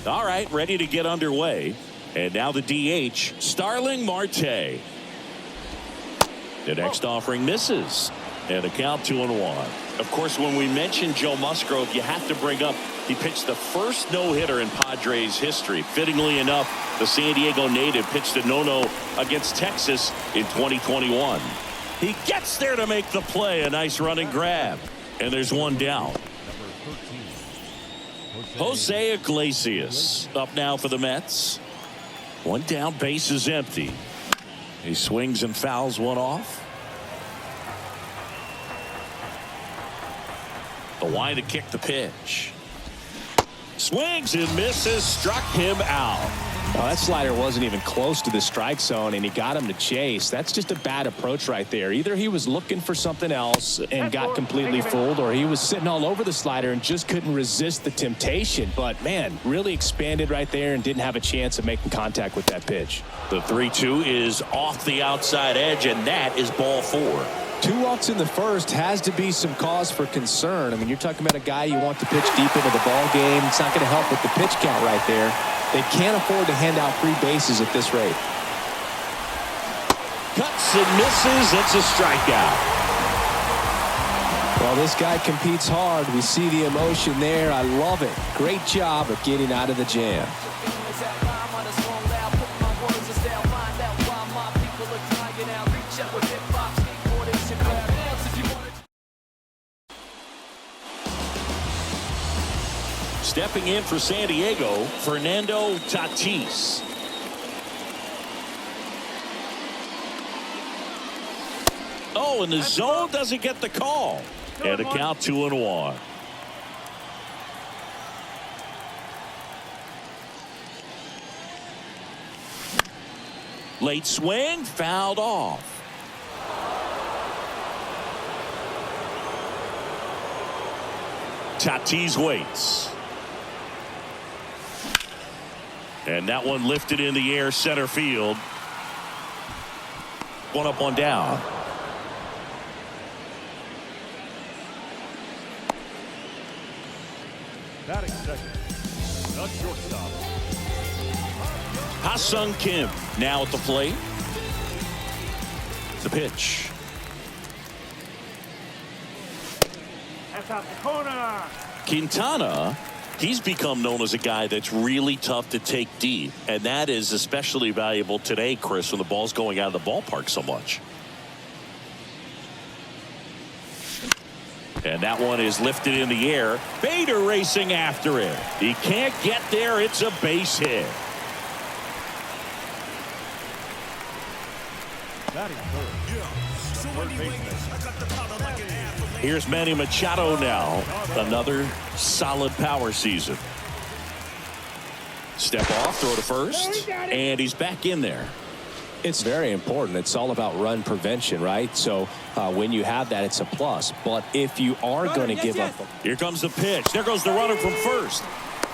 All right, ready to get underway. And now the DH, Starling Marte. The next offering misses. And a count 2-1. Of course, when we mention Joe Musgrove, you have to bring up he pitched the first no-hitter in Padres history. Fittingly enough, the San Diego native pitched a no-no against Texas in 2021. He gets there to make the play. A nice running grab. And there's one down. Jose Iglesias up now for the Mets. One down, base is empty. He swings and fouls one off. The wide to kick the pitch. Swings and misses, struck him out. Well, that slider wasn't even close to the strike zone, and he got him to chase. That's just a bad approach right there. Either he was looking for something else and got completely fooled, or he was sitting all over the slider and just couldn't resist the temptation. But, man, really expanded right there and didn't have a chance of making contact with that pitch. The 3-2 is off the outside edge, and that is ball 4. 2 walks in the first has to be some cause for concern. I mean, you're talking about a guy you want to pitch deep into the ball game. It's not going to help with the pitch count right there. They can't afford to hand out free bases at this rate. Cuts and misses. It's a strikeout. Well, this guy competes hard. We see the emotion there. I love it. Great job of getting out of the jam. Stepping in for San Diego, Fernando Tatis. Oh, and the zone doesn't get the call. And a count 2-1. Late swing, fouled off. Tatis waits. And that one lifted in the air, center field. One up, one down. Batting second, the shortstop. Ha-Sung Kim now at the plate. The pitch. That's out the corner. Quintana, he's become known as a guy that's really tough to take deep, and that is especially valuable today, Chris, when the ball's going out of the ballpark so much. And that one is lifted in the air. Bader racing after it. He can't get there. It's a base hit. Batting third. Here's Manny Machado now. Another solid power season. Step off, throw to first, and he's back in there. It's very important. It's all about run prevention, right? So when you have that, it's a plus. But if you are going to give up. Here comes the pitch. There goes the runner from first.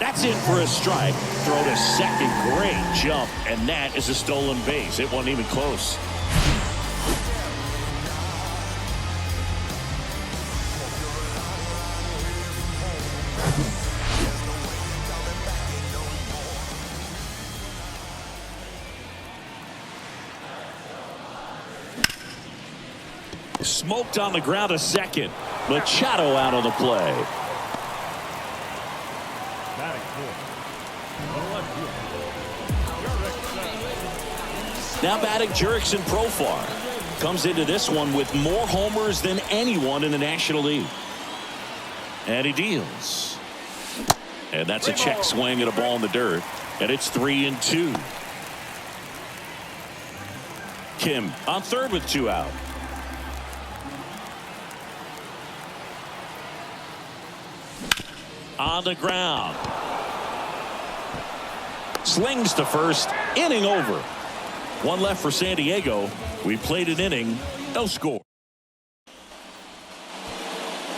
That's in for a strike. Throw to second. Great jump. And that is a stolen base. It wasn't even close. Smoked on the ground to second. Machado out on the play. Now batting Jurickson Profar. Comes into this one with more homers than anyone in the National League. And he deals. And that's a check swing at a ball in the dirt. And it's 3-2. Kim on third with 2 out. On the ground. Slings to first. Inning over. One left for San Diego. We played an inning. No score.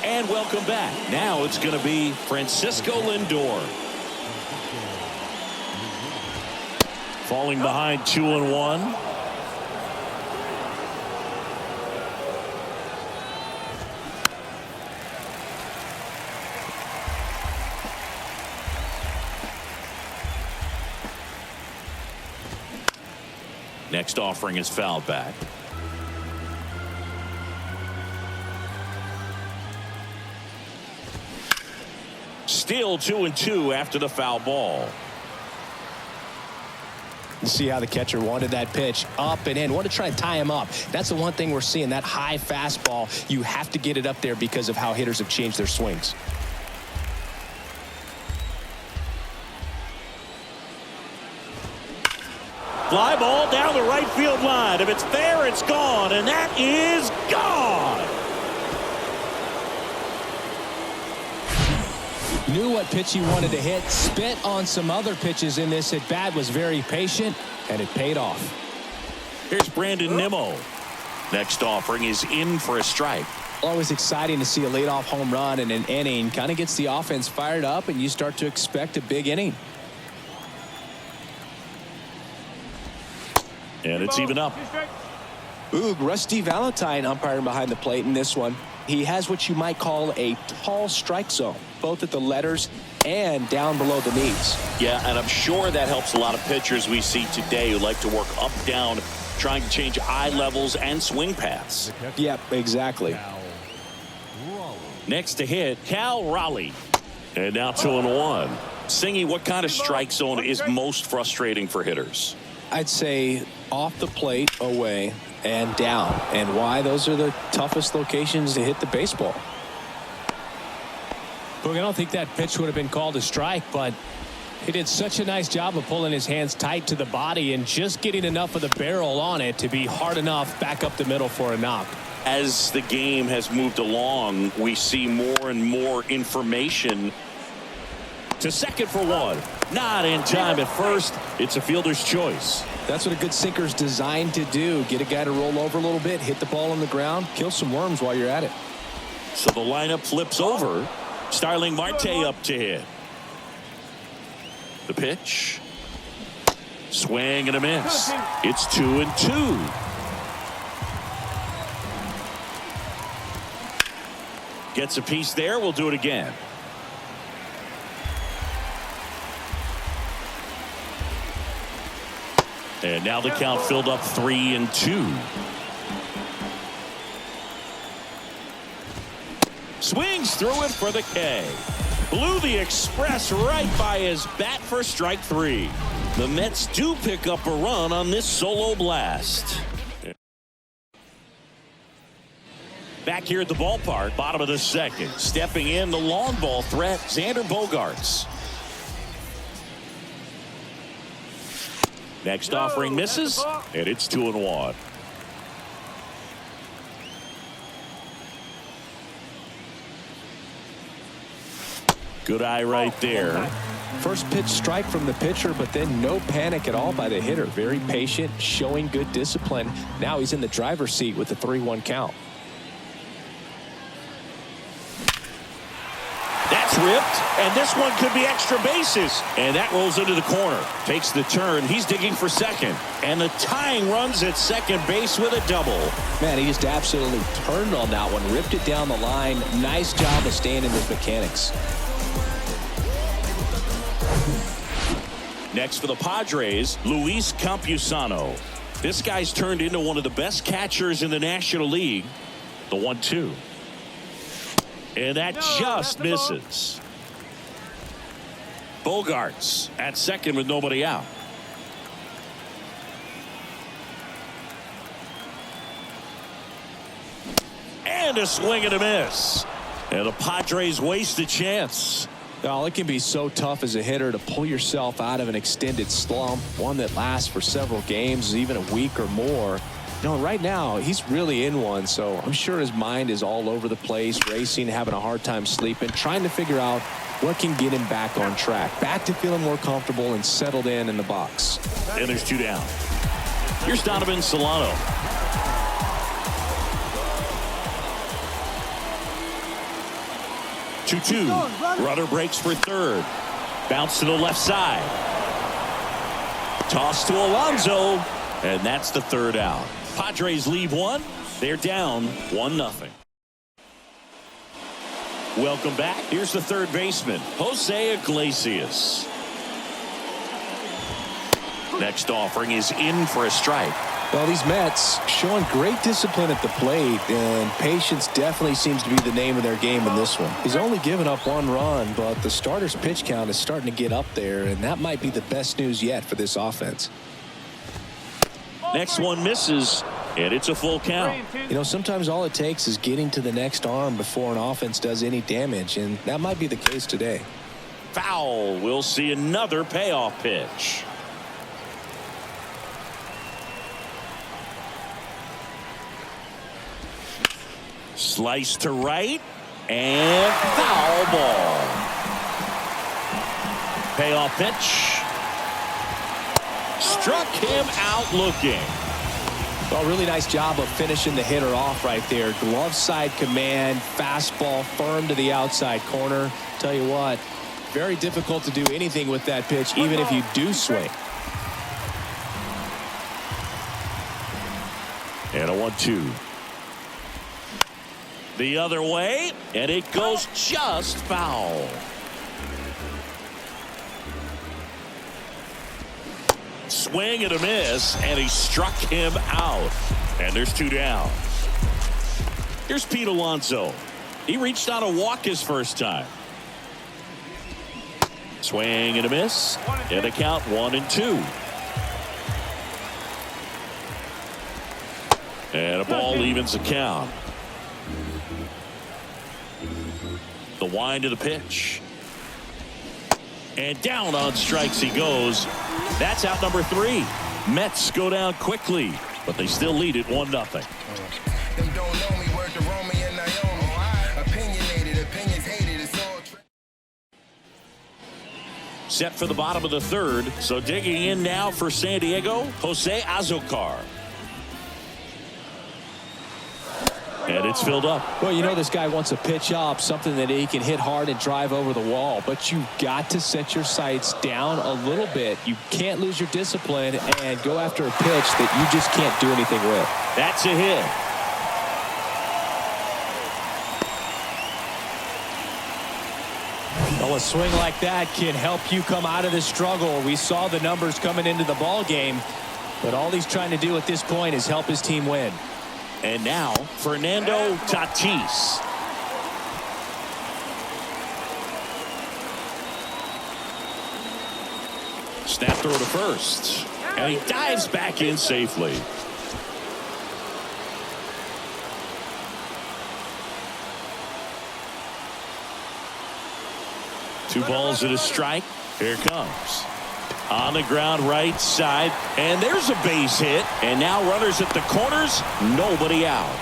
And welcome back. Now it's going to be Francisco Lindor. Falling behind 2-1. Next offering is fouled back. Still 2-2 after the foul ball. See how the catcher wanted that pitch up and in. Want to try and tie him up. That's the one thing we're seeing, that high fastball. You have to get it up there because of how hitters have changed their swings. Fly ball down the right field line. If it's there, it's gone, and that is gone. Knew what pitch he wanted to hit. Spit on some other pitches in this at bat. Was very patient, and it paid off. Here's Brandon Nimmo. Next offering is in for a strike. Always exciting to see a leadoff home run in an inning. Kind of gets the offense fired up, and you start to expect a big inning. And it's even up. Ooh, Rusty Valentine umpiring behind the plate in this one. He has what you might call a tall strike zone, both at the letters and down below the knees. Yeah, and I'm sure that helps a lot of pitchers we see today who like to work up, down, trying to change eye levels and swing paths. Yep, exactly. Next to hit, Cal Raleigh. And now 2-1. Singy, what kind of strike zone is most frustrating for hitters? I'd say off the plate, away, and down. And why? Those are the toughest locations to hit the baseball. Look, I don't think that pitch would have been called a strike, but he did such a nice job of pulling his hands tight to the body and just getting enough of the barrel on it to be hard enough back up the middle for a knock. As the game has moved along, we see more and more information. To second for one. Not in time at first. It's a fielder's choice. That's what a good sinker's designed to do. Get a guy to roll over a little bit, hit the ball on the ground, kill some worms while you're at it. So the lineup flips over. Starling Marte up to hit. The pitch. Swing and a miss. It's 2-2. Gets a piece there. We'll do it again. And now the count filled up 3-2. Swings through it for the K. Blew the express right by his bat for strike three. The Mets do pick up a run on this solo blast. Back here at the ballpark, bottom of the second. Stepping in, the long ball threat, Xander Bogaerts. Next offering misses, and it's 2-1. Good eye right there. First pitch strike from the pitcher, but then no panic at all by the hitter. Very patient, showing good discipline. Now he's in the driver's seat with the 3-1 count. That's ripped, and this one could be extra bases. And that rolls into the corner. Takes the turn. He's digging for second. And the tying runs at second base with a double. Man, he just absolutely turned on that one. Ripped it down the line. Nice job of staying in his mechanics. Next for the Padres, Luis Campusano. This guy's turned into one of the best catchers in the National League. The 1-2. And that just misses. Bogaerts at second with nobody out. And a swing and a miss. And the Padres waste a chance. Oh, it can be so tough as a hitter to pull yourself out of an extended slump, one that lasts for several games, even a week or more. You know, right now, he's really in one, so I'm sure his mind is all over the place, racing, having a hard time sleeping, trying to figure out what can get him back on track, back to feeling more comfortable and settled in the box. And there's two down. Here's Donovan Solano. Two. Runner breaks for third. Bounce to the left side. Toss to Alonso. And that's the third out. Padres leave one. They're down 1-0. Welcome back. Here's the third baseman, Jose Iglesias. Next offering is in for a strike. Well, these Mets showing great discipline at the plate, and patience definitely seems to be the name of their game in this one. He's only given up 1 run, but the starter's pitch count is starting to get up there, and that might be the best news yet for this offense. Next one misses, and it's a full count. You know, sometimes all it takes is getting to the next arm before an offense does any damage, and that might be the case today. Foul. We'll see another payoff pitch. Slice to right, and foul ball. Payoff pitch. Struck him out looking. Well, really nice job of finishing the hitter off right there. Glove side command, fastball firm to the outside corner. Tell you what, very difficult to do anything with that pitch, even if you do swing. And a 1-2. The other way, and it goes just foul. Swing and a miss, and he struck him out. And there's 2 down. Here's Pete Alonso. He reached on a walk his first time. Swing and a miss, and a count 1-2. And a ball evens the count. The wind of the pitch. And down on strikes he goes. That's out number 3. Mets go down quickly, but they still lead it 1-0. Set for the bottom of the 3rd. So digging in now for San Diego, Jose Azocar. And it's filled up. Well, you know this guy wants a pitch up, something that he can hit hard and drive over the wall. But you've got to set your sights down a little bit. You can't lose your discipline and go after a pitch that you just can't do anything with. That's a hit. Well, a swing like that can help you come out of the struggle. We saw the numbers coming into the ball game, but all he's trying to do at this point is help his team win. And now, Fernando Tatis. Snap throw to first. And he dives back in safely. Two balls and a strike. Here it comes. On the ground right side, and there's a base hit, and now runners at the corners, nobody out.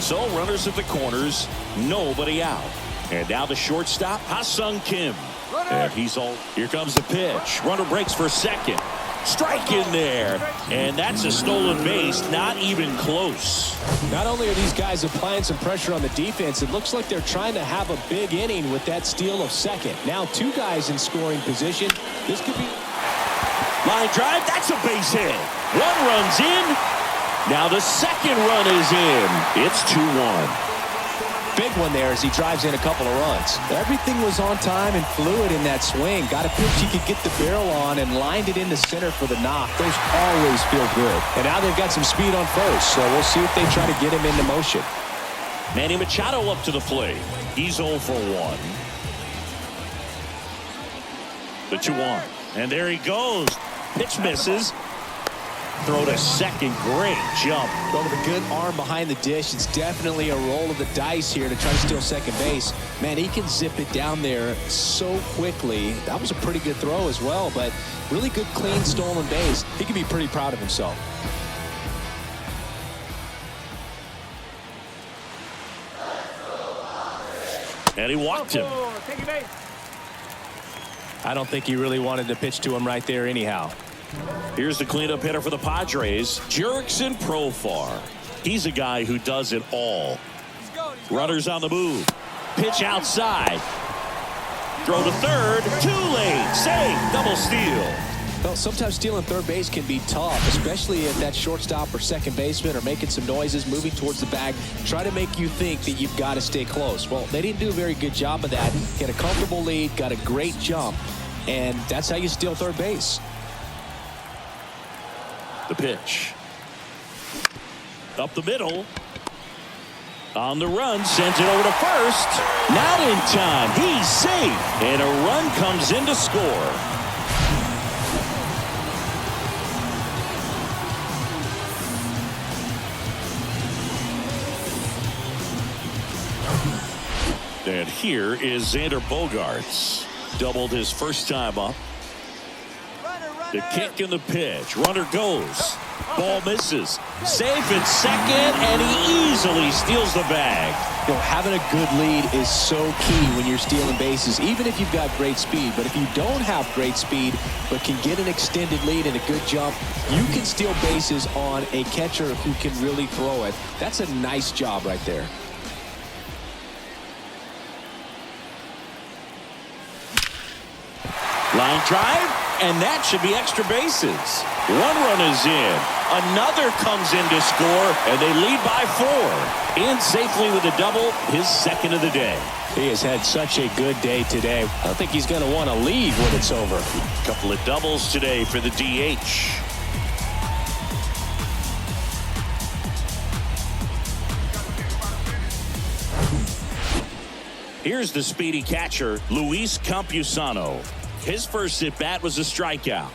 So runners at the corners, nobody out. And now the shortstop, Ha-Sung Kim. And he's all, here comes the pitch. Runner breaks for second. Strike in there, and that's a stolen base, not even close. Not only are these guys applying some pressure on the defense, it looks like they're trying to have a big inning with that steal of second. Now 2 guys in scoring position. This could be line drive. That's a base hit. 1 run's in. Now the second run is in. It's 2-1. Big one there as he drives in a couple of runs. Everything was on time and fluid in that swing. Got a pitch he could get the barrel on and lined it into center for the knock. Those always feel good. And now they've got some speed on first, so we'll see if they try to get him into motion. Manny Machado up to the plate. He's 0 for 1. The 2-1. And there he goes. Pitch misses. Throw to second. Great jump. Well, with a good arm behind the dish, it's definitely a roll of the dice here to try to steal second base. Man, he can zip it down there so quickly. That was a pretty good throw as well, but really good, clean, stolen base. He can be pretty proud of himself. And he walked him. I don't think he really wanted to pitch to him right there anyhow. Here's the cleanup hitter for the Padres, Jurickson Profar. He's a guy who does it all. Runners on the move. Pitch outside. Throw to third. Too late. Save. Double steal. Well, sometimes stealing third base can be tough, especially if that shortstop or second baseman are making some noises, moving towards the bag, try to make you think that you've got to stay close. Well, they didn't do a very good job of that. Get a comfortable lead, got a great jump, and that's how you steal third base. The pitch. Up the middle. On the run, sends it over to first. Not in time. He's safe. And a run comes in to score. And here is Xander Bogaerts. Doubled his first time up. The kick and the pitch. Runner goes. Ball misses. Safe at second, and he easily steals the bag. You know, having a good lead is so key when you're stealing bases, even if you've got great speed. But if you don't have great speed but can get an extended lead and a good jump, you can steal bases on a catcher who can really throw it. That's a nice job right there. Line drive, and that should be extra bases. One run is in. Another comes in to score, and they lead by 4. In safely with a double, his second of the day. He has had such a good day today. I don't think he's going to want to leave when it's over. A couple of doubles today for the DH. Here's the speedy catcher, Luis Campusano. His first at-bat was a strikeout.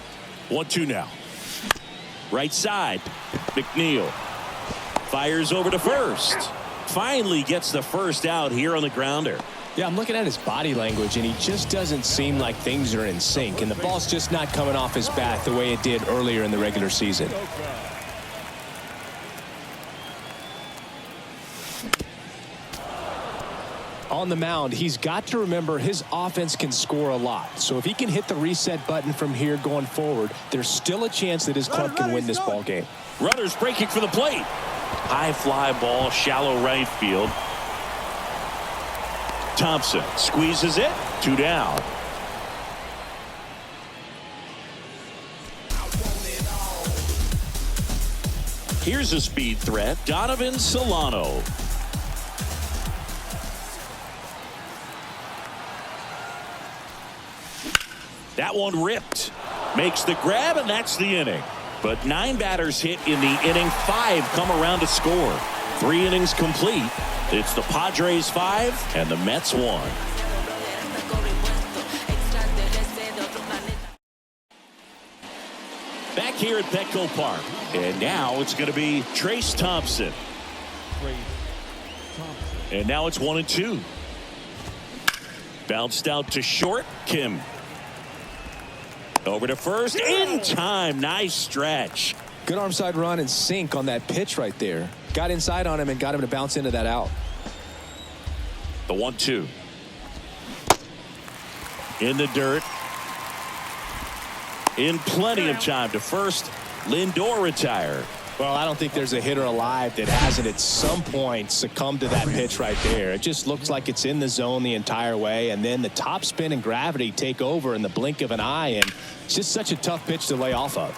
1-2 now. Right side. McNeil fires over to first. Finally gets the first out here on the grounder. Yeah, I'm looking at his body language, and he just doesn't seem like things are in sync. And the ball's just not coming off his bat the way it did earlier in the regular season. On the mound, he's got to remember his offense can score a lot. So if he can hit the reset button from here going forward, there's still a chance that his club can win this ball game. Runners breaking for the plate. High fly ball, shallow right field. Thompson squeezes it. 2 down. Here's a speed threat. Donovan Solano. That one ripped. Makes the grab, and that's the inning. But 9 batters hit in the inning. 5 come around to score. 3 innings complete. It's the Padres 5 and the Mets 1. Back here at Petco Park. And now it's going to be Trace Thompson. And now it's 1-2. Bounced out to short. Kim. Over to first. In time. Nice stretch. Good arm side run and sink on that pitch right there. Got inside on him and got him to bounce into that out. The 1-2. In the dirt. In plenty of time to first. Lindor retired. Well, I don't think there's a hitter alive that hasn't at some point succumbed to that pitch right there. It just looks like it's in the zone the entire way, and then the top spin and gravity take over in the blink of an eye, and it's just such a tough pitch to lay off of.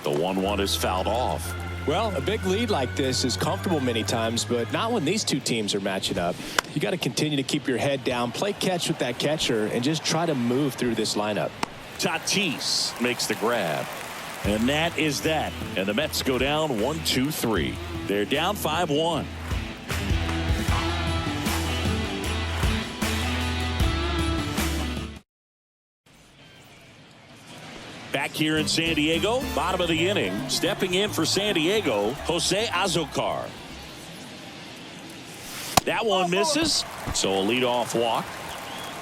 The 1-1 is fouled off. Well, a big lead like this is comfortable many times, but not when these two teams are matching up. You got to continue to keep your head down, play catch with that catcher, and just try to move through this lineup. Tatis makes the grab. And that is that. And the Mets go down 1-2-3. They're down 5-1. Back here in San Diego, bottom of the inning, stepping in for San Diego, Jose Azocar. That one misses, so a leadoff walk.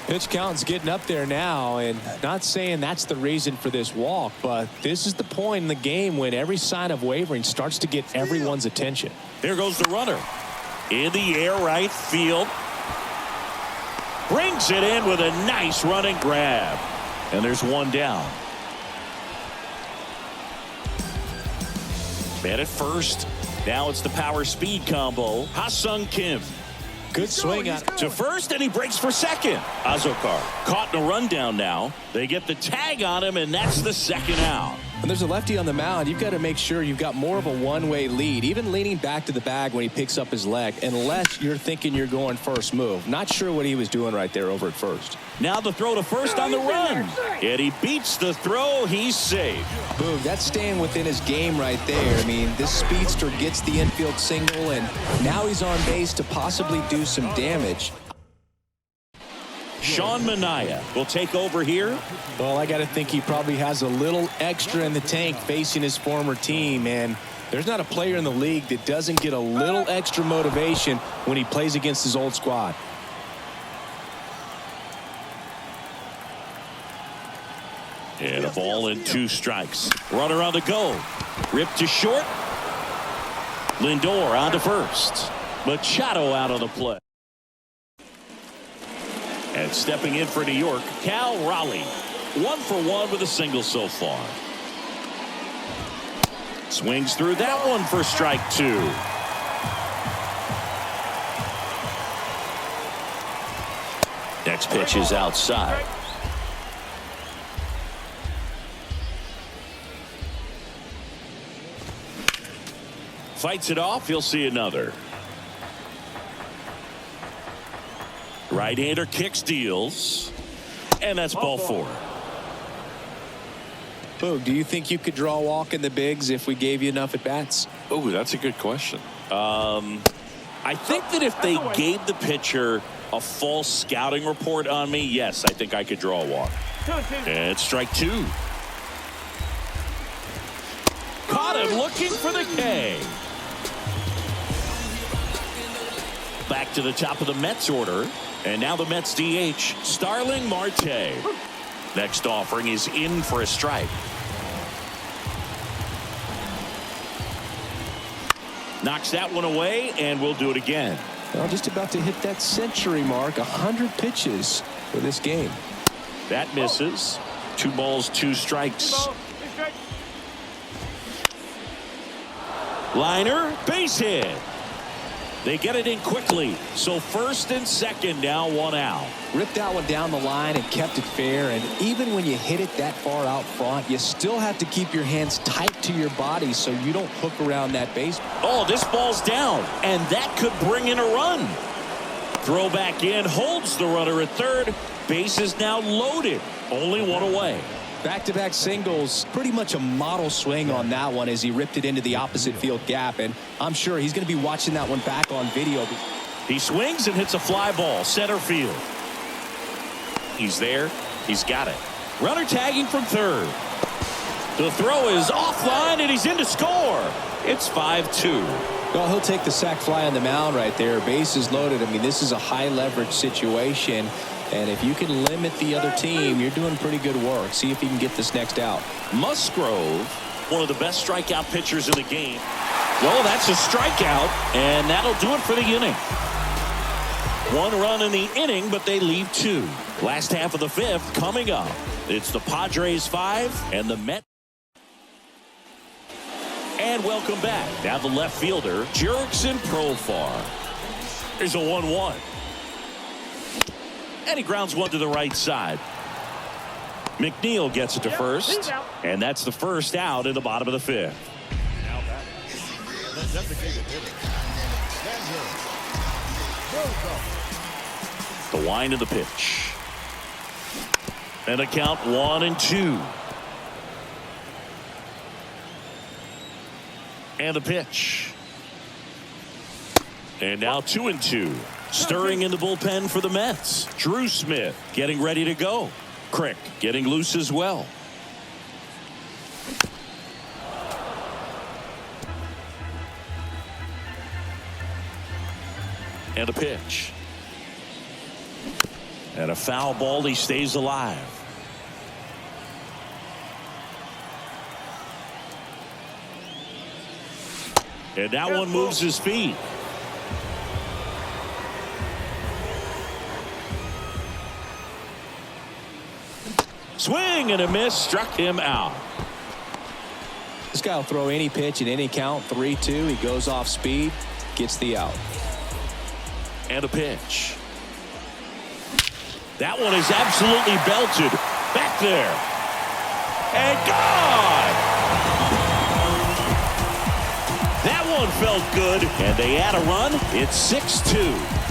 Pitch count's getting up there now, and not saying that's the reason for this walk, but this is the point in the game when every sign of wavering starts to get everyone's attention. There goes the runner. In the air, right field. Brings it in with a nice running grab. And there's one down. Man at first. Now it's the power speed combo. Ha-Sung Kim. Good swing out to first, and he breaks for second. Azokar caught in a rundown now. They get the tag on him, and that's the second out. When there's a lefty on the mound, you've got to make sure you've got more of a one-way lead, even leaning back to the bag when he picks up his leg, unless you're thinking you're going first move. Not sure what he was doing right there over at first. Now the throw to first on the run, and he beats the throw. He's safe. Boom, that's staying within his game right there. I mean, this speedster gets the infield single, and now he's on base to possibly do some damage. Sean Manaea will take over here. Well, I got to think he probably has a little extra in the tank facing his former team, and there's not a player in the league that doesn't get a little extra motivation when he plays against his old squad. And a ball and 2 strikes. Runner on the go. Ripped to short. Lindor on to first. Machado out of the play. And stepping in for New York, Cal Raleigh. 1 for 1 with a single so far. Swings through that one for strike 2. Next pitch is outside. Fights it off. He'll see another. Right-hander kicks, deals, and that's ball 4. Boog, do you think you could draw a walk in the bigs if we gave you enough at bats? Oh, that's a good question. I think that if they gave the pitcher a false scouting report on me, yes, I think I could draw a walk. And it's strike 2. Caught him looking for the K. Back to the top of the Mets order. And now the Mets DH, Starling Marte. Next offering is in for a strike. Knocks that one away, and we'll do it again. Well, just about to hit that century mark. 100 pitches for this game. That misses. 2 balls, 2 strikes. Liner, base hit. They get it in quickly. So first and second, now 1 out. Ripped that one down the line and kept it fair. And even when you hit it that far out front, you still have to keep your hands tight to your body so you don't hook around that base. Oh, this ball's down, and that could bring in a run. Throw back in, holds the runner at third. Base is now loaded. Only 1 away. Back-to-back singles, pretty much a model swing on that one as he ripped it into the opposite field gap, and I'm sure he's going to be watching that one back on video. He swings and hits a fly ball, center field. He's there. He's got it. Runner tagging from third. The throw is offline, and he's in to score. It's 5-2. Well, he'll take the sac fly on the mound right there. Base is loaded. I mean, this is a high-leverage situation. And if you can limit the other team, you're doing pretty good work. See if you can get this next out. Musgrove, one of the best strikeout pitchers in the game. Well, that's a strikeout, and that'll do it for the inning. 1 run in the inning, but they leave 2. Last half of the 5th coming up. It's the Padres 5 and the Mets. And welcome back. Now the left fielder, Jurickson Profar. Here's a 1-1. And he grounds one to the right side. McNeil gets it to first. And that's the first out in the bottom of the 5th. Now batting. The designated hitter. The wind of the pitch. And a count 1-2. And the pitch. And now 2-2. Stirring in the bullpen for the Mets. Drew Smith getting ready to go. Crick getting loose as well. And a pitch. And a foul ball. He stays alive. And that one moves his feet. Swing and a miss, struck him out. This guy will throw any pitch at any count. 3-2. He goes off speed, gets the out. And a pitch. That one is absolutely belted. Back there. And gone! That one felt good. And they add a run. It's 6-2.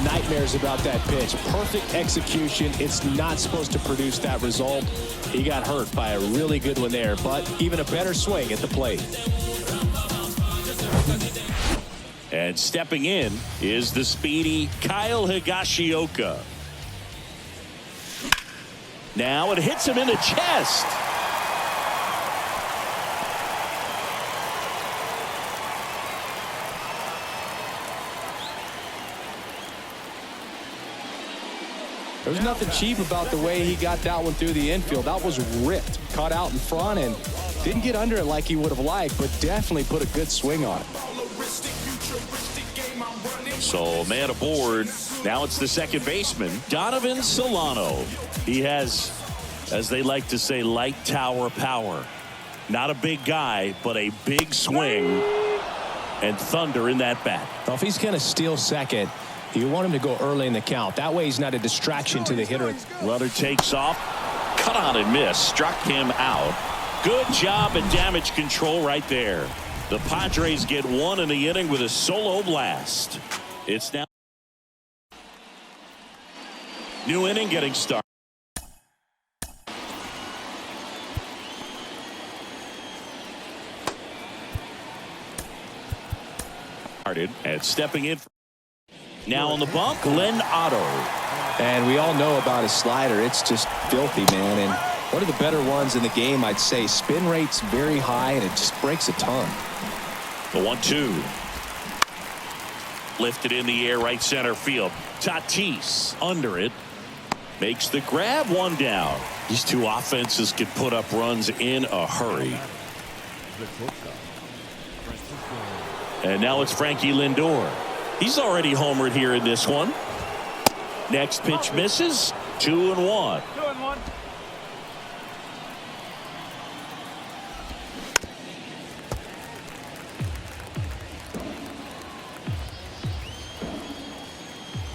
Nightmares about that pitch. Perfect execution. It's not supposed to produce that result. He got hurt by a really good one there, but even a better swing at the plate. And stepping in is the speedy Kyle Higashioka. Now it hits him in the chest. There's nothing cheap about the way he got that one through the infield. That was ripped, caught out in front, and didn't get under it like he would have liked, but definitely put a good swing on it. So man aboard. Now it's the second baseman, Donovan Solano. He has, as they like to say, light tower power. Not a big guy, but a big swing and thunder in that bat. Well, if he's going to steal second, you want him to go early in the count. That way he's not a distraction to the hitter. Runner takes off. Cut on and miss. Struck him out. Good job and damage control right there. The Padres get one in the inning with a solo blast. It's now new inning getting started. And stepping in. Now on the bump, Glenn Otto. And we all know about his slider. It's just filthy, man. And one of the better ones in the game, I'd say. Spin rate's very high, and it just breaks a ton. The 1-2. Lifted in the air, right center field. Tatis under it. Makes the grab, one down. These two offenses can put up runs in a hurry. And now it's Frankie Lindor. He's already homered here in this one. Next pitch misses. 2-1. 2-1.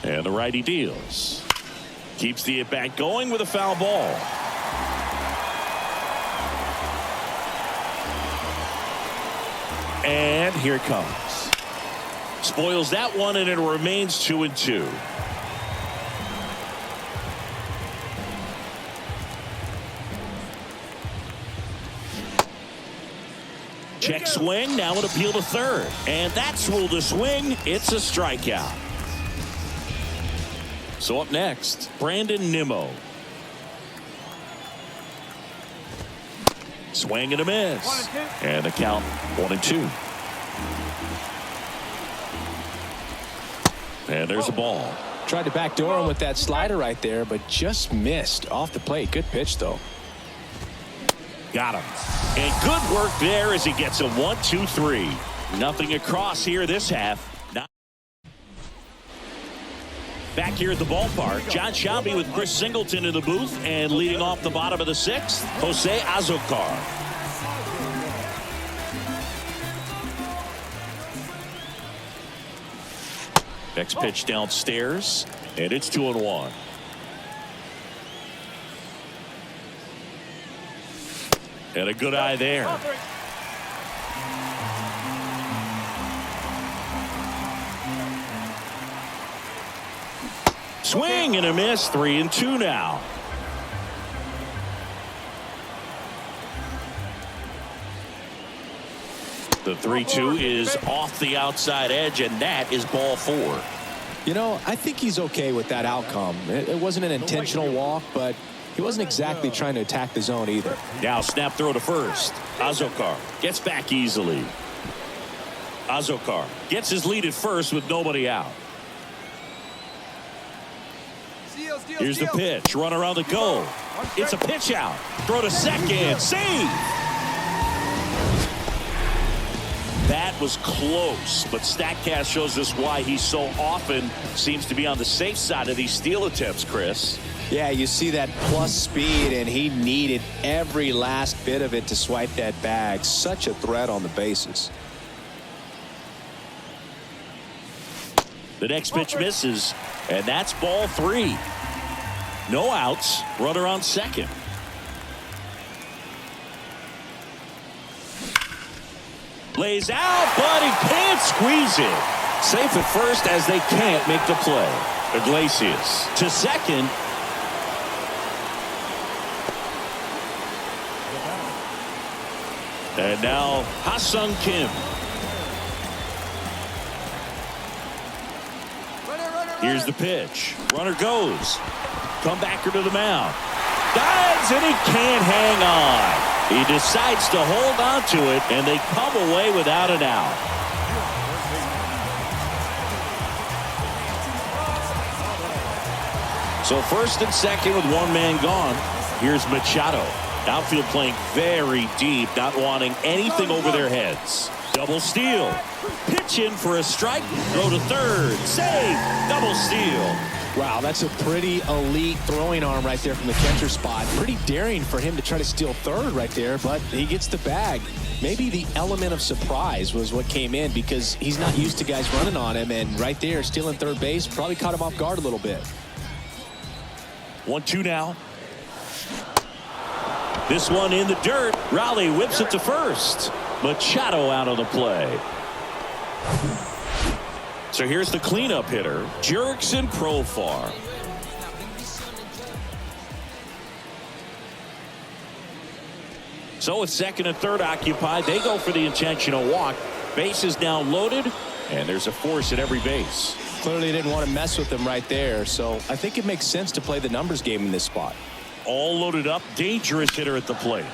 And the righty deals. Keeps the at-bat going with a foul ball. And here it comes. Spoils that one, and it remains 2-2. Check swing. Now an appeal to third. And that's ruled a swing. It's a strikeout. So up next, Brandon Nimmo. Swing and a miss. And the count 1-2. And there's a ball. Tried to backdoor him with that slider right there, but just missed off the plate. Good pitch, though. Got him. And good work there as he gets a 1-2-3. Nothing across here this half. Back here at the ballpark, John Shelby with Chris Singleton in the booth, and leading off the bottom of the sixth, Jose Azocar. Next pitch downstairs, and it's 2-1. And a good eye there. Swing and a miss. 3-2 now. The 3-2 is off the outside edge, and that is ball 4. You know, I think he's okay with that outcome. It wasn't an intentional walk, but he wasn't exactly trying to attack the zone either. Now snap throw to first. Azocar gets back easily. Azocar gets his lead at first with nobody out. Here's the pitch. Run around the goal. It's a pitch out. Throw to second. Save. That That was close, but StatCast shows us why he so often seems to be on the safe side of these steal attempts, Chris. Yeah, you see that plus speed, and he needed every last bit of it to swipe that bag. Such a threat on the bases. The next pitch misses, and that's ball 3. No outs, runner on second. Lays out, but he can't squeeze it. Safe at first as they can't make the play. Iglesias to second. And now Ha-Sung Kim. Here's the pitch. Runner goes. Comebacker to the mound. Dives and he can't hang on. He decides to hold on to it, and they come away without an out. So first and second with one man gone. Here's Machado. Outfield playing very deep, not wanting anything over their heads. Double steal. Pitch in for a strike. Throw to third. Save. Double steal. Wow, that's a pretty elite throwing arm right there from the catcher spot. Pretty daring for him to try to steal third right there, but he gets the bag. Maybe the element of surprise was what came in because he's not used to guys running on him, and right there stealing third base probably caught him off guard a little bit. 1-2 now. This one in the dirt. Raleigh whips it to first. Machado out of the play. So here's the cleanup hitter, Jurickson Profar. So with second and third occupied, they go for the intentional walk. Base is now loaded, and there's a force at every base. Clearly didn't want to mess with him right there, so I think it makes sense to play the numbers game in this spot. All loaded up, dangerous hitter at the plate.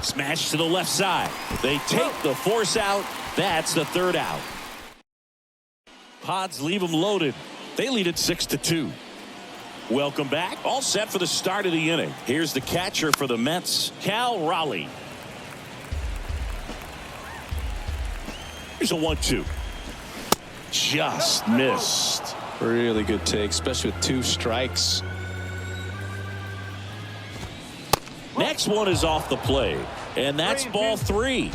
Smash to the left side. They take the force out. That's the third out. Pods leave them loaded. They lead it 6-2. Welcome back. All set for the start of the inning. Here's the catcher for the Mets, Cal Raleigh. Here's a 1-2. Just missed. Really good take, especially with 2 strikes. Next one is off the plate, and that's ball 3.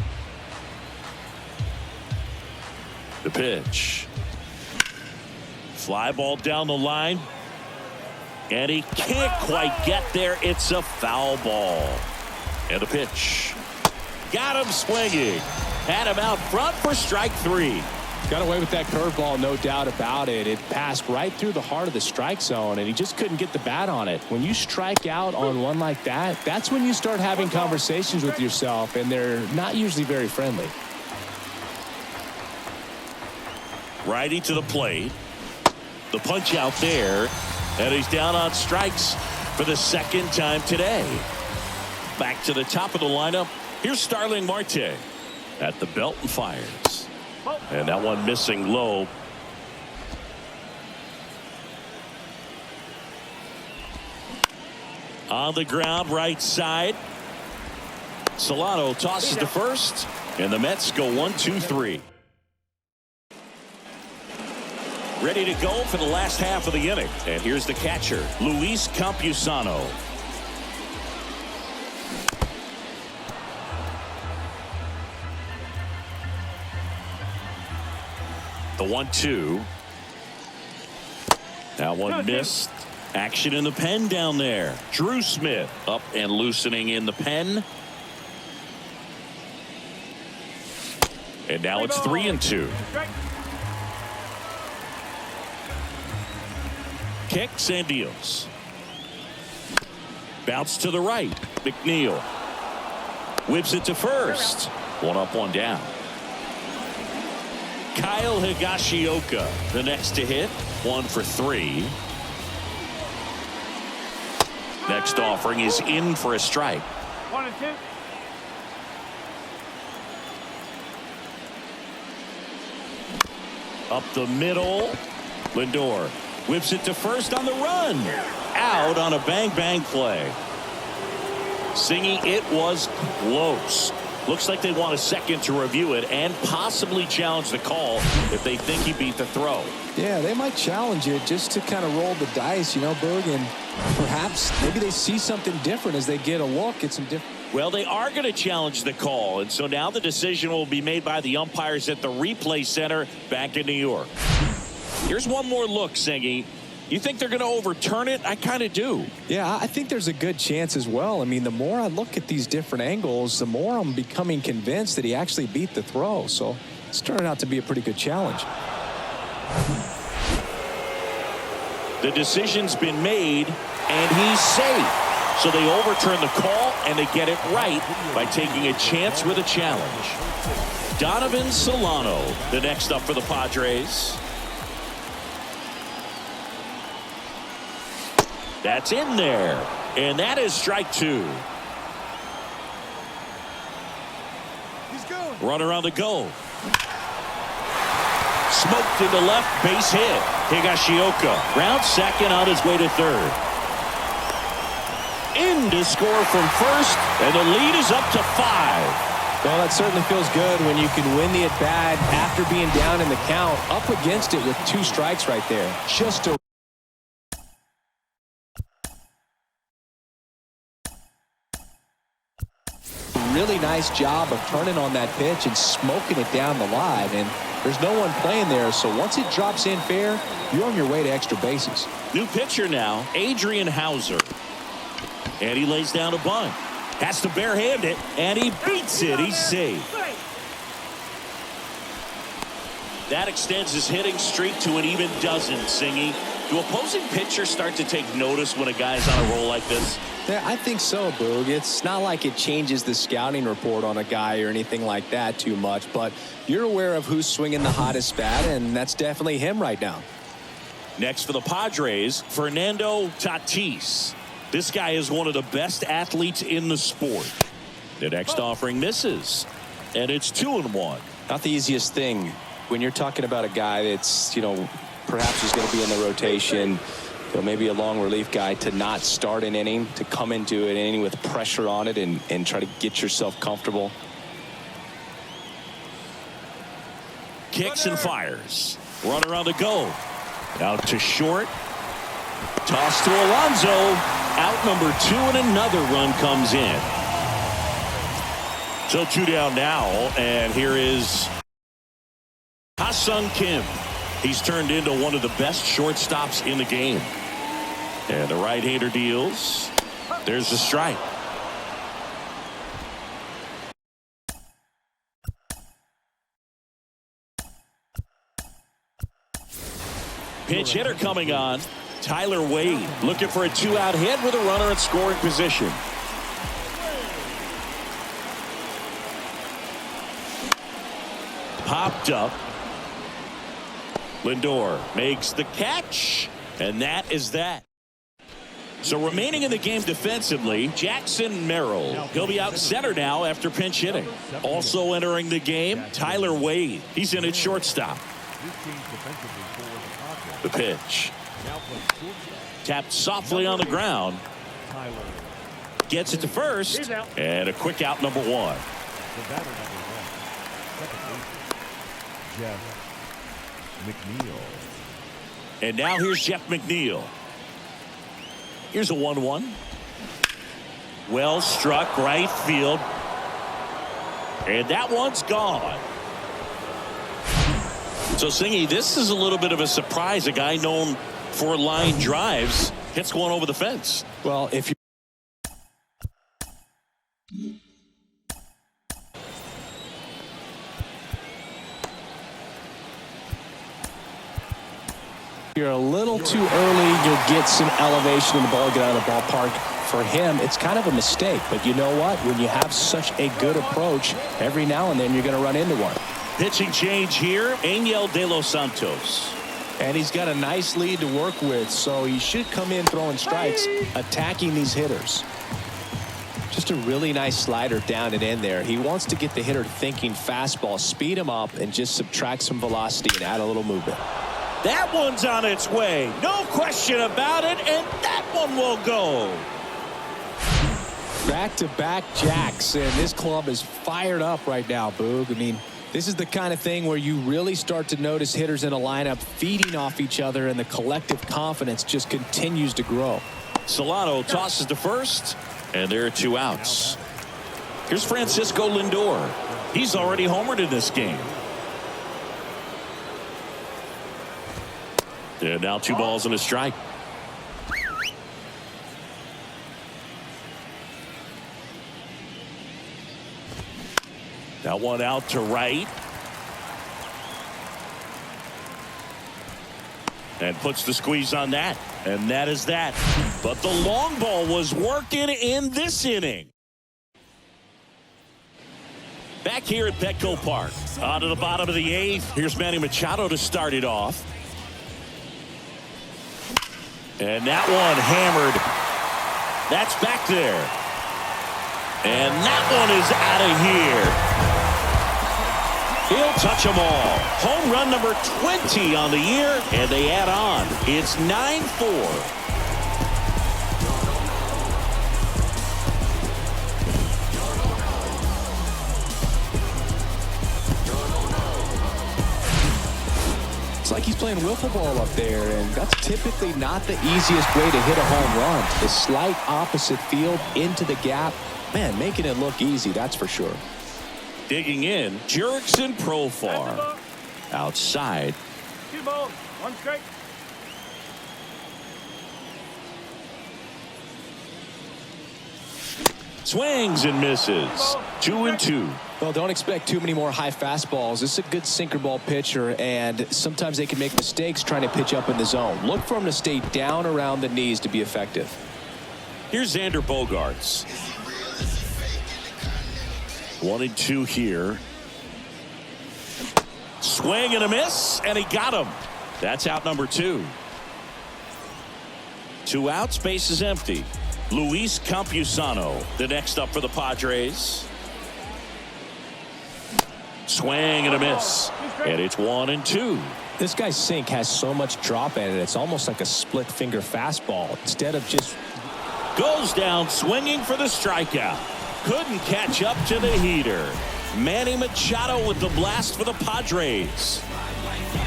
The pitch. Fly ball down the line, and he can't quite get there. It's a foul ball. And the pitch. Got him swinging. Had him out front for strike 3. Got away with that curveball, no doubt about it. It passed right through the heart of the strike zone, and he just couldn't get the bat on it. When you strike out on one like that, that's when you start having conversations with yourself, and they're not usually very friendly. Righty to the plate. The punch out there, and he's down on strikes for the second time today. Back to the top of the lineup. Here's Starling Marte at the belt and fires. And that one missing low. On the ground, right side. Solano tosses to first, and the Mets go 1-2-3. Ready to go for the last half of the inning. And here's the catcher, Luis Campusano. The 1-2. That one missed. Action in the pen down there. Drew Smith up and loosening in the pen. And now it's 3-2. Kicks and deals. Bounce to the right. McNeil whips it to first. One up, one down. Kyle Higashioka, the next to hit, 1 for 3. Next offering is in for a strike. 1-2. Up the middle. Lindor whips it to first on the run. Out on a bang bang play. Singy, it was close. Looks like they want a second to review it and possibly challenge the call if they think he beat the throw. Yeah, they might challenge it just to kind of roll the dice, you know, Boog, and perhaps maybe they see something different as they get a look at some different. Well, they are going to challenge the call, and so now the decision will be made by the umpires at the replay center back in New York. Here's one more look, Singy. You think they're going to overturn it? I kind of do. Yeah, I think there's a good chance as well. I mean, the more I look at these different angles, the more I'm becoming convinced that he actually beat the throw. So it's turning out to be a pretty good challenge. The decision's been made, and he's safe. So they overturn the call, and they get it right by taking a chance with a challenge. Donovan Solano, the next up for the Padres. That's in there, and that is strike two. He's going. Runner on the go. Smoked into left, base hit. Higashioka round second on his way to third. In to score from first, and the lead is up to 5. Well, that certainly feels good when you can win the at-bat after being down in the count, up against it with 2 strikes right there. Just a really nice job of turning on that pitch and smoking it down the line, and there's no one playing there, so once it drops in fair, you're on your way to extra bases. New pitcher now, Adrian Hauser. And he lays down a bunt. Has to barehand it, and he beats it. He's safe. That extends his hitting streak to an even dozen, Singy. Do opposing pitchers start to take notice when a guy's on a roll like this? Yeah, I think so, Boog. It's not like it changes the scouting report on a guy or anything like that too much, but you're aware of who's swinging the hottest bat, and that's definitely him right now. Next for the Padres, Fernando Tatis. This guy is one of the best athletes in the sport. The next offering misses, and it's 2-1. Not the easiest thing when you're talking about a guy that's, you know, perhaps is going to be in the rotation, you know, maybe a long relief guy, to not start an inning, to come into an inning with pressure on it and try to get yourself comfortable. Kicks and fires. Runner on the go. Out to short. Toss to Alonso. Out number 2, and another run comes in. So 2 down now, and here is Ha-Sung Kim. He's turned into one of the best shortstops in the game. And the right-hander deals. There's the strike. Pinch hitter coming on. Tyler Wade looking for a 2-out hit with a runner in scoring position. Popped up. Lindor makes the catch, and that is that. So remaining in the game defensively, Jackson Merrill. He'll be out center now after pinch hitting. Also entering the game, Tyler Wade. He's in at shortstop. The pitch. Tapped softly on the ground. Gets it to first. And a quick out, number 1. Jeff McNeil. And now here's Jeff McNeil. Here's a 1-1. Well struck, right field. And that one's gone. So, Singy, this is a little bit of a surprise. A guy known for line drives hits one over the fence. Well, if you're a little too early, you'll get some elevation in the ball, get out of the ballpark. For him, it's kind of a mistake. But you know what? When you have such a good approach, every now and then you're going to run into one. Pitching change here, Angel De Los Santos. And he's got a nice lead to work with, so he should come in throwing strikes, attacking these hitters. Just a really nice slider down and in there. He wants to get the hitter thinking fastball, speed him up, and just subtract some velocity and add a little movement. That one's on its way. No question about it, and that one will go. Back-to-back jacks, and this club is fired up right now, Boog. I mean, this is the kind of thing where you really start to notice hitters in a lineup feeding off each other, and the collective confidence just continues to grow. Solano tosses to first, and there are 2 outs. Here's Francisco Lindor. He's already homered in this game. And now 2 balls and a strike. That one out to right. And puts the squeeze on that. And that is that. But the long ball was working in this inning. Back here at Petco Park. On to the bottom of the 8th. Here's Manny Machado to start it off. And that one hammered. That's back there. And that one is out of here. He'll touch them all. Home run number 20 on the year, and they add on. It's 9-4. It's like he's playing wiffle ball up there, and that's typically not the easiest way to hit a home run. The slight opposite field into the gap. Man, making it look easy, that's for sure. Digging in, Jurickson Profar. Outside. 2 balls, 1 strike. Swings and misses. 2-2. Well, don't expect too many more high fastballs. This is a good sinker ball pitcher, and sometimes they can make mistakes trying to pitch up in the zone. Look for him to stay down around the knees to be effective. Here's Xander Bogaerts. 1-2 here. Swing and a miss, and he got him. That's out number 2. 2 outs, base is empty. Luis Campusano, the next up for the Padres. Swing and a miss, and it's 1-2. This guy's sink has so much drop in it, it's almost like a split finger fastball instead of just. Goes down swinging for the strikeout. Couldn't catch up to the heater. Manny Machado with the blast for the Padres.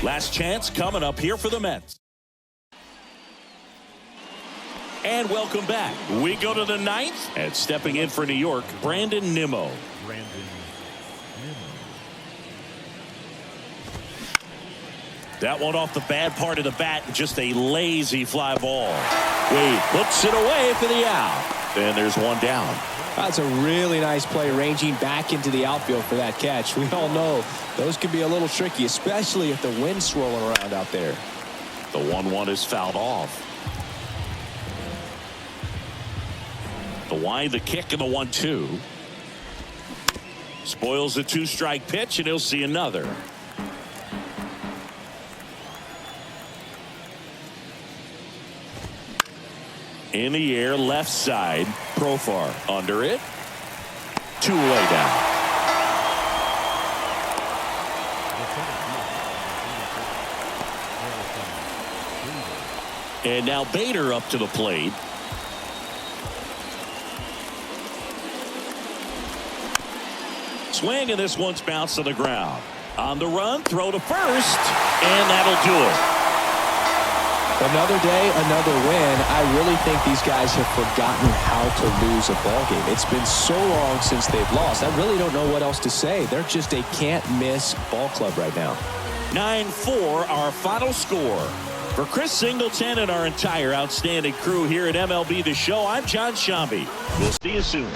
Last chance coming up here for the Mets. And welcome back. We go to the 9th, and stepping in for New York, Brandon Nimmo. That one off the bad part of the bat, just a lazy fly ball. Wade puts it away for the out. And there's 1 down. That's a really nice play, ranging back into the outfield for that catch. We all know those can be a little tricky, especially if the wind's swirling around out there. The 1-1 is fouled off. The wind, the kick, and the 1-2. Spoils the 2-strike pitch, and he'll see another. In the air, left side. Profar under it. 2 away down. And now Bader up to the plate. Swing, and this one's bounced to the ground. On the run, throw to first, and that'll do it. Another day, another win. I really think these guys have forgotten how to lose a ball game. It's been so long since they've lost. I really don't know what else to say. They're just a can't-miss ball club right now. 9-4, our final score. For Chris Singleton and our entire outstanding crew here at MLB The Show, I'm John Shambi. We'll see you soon.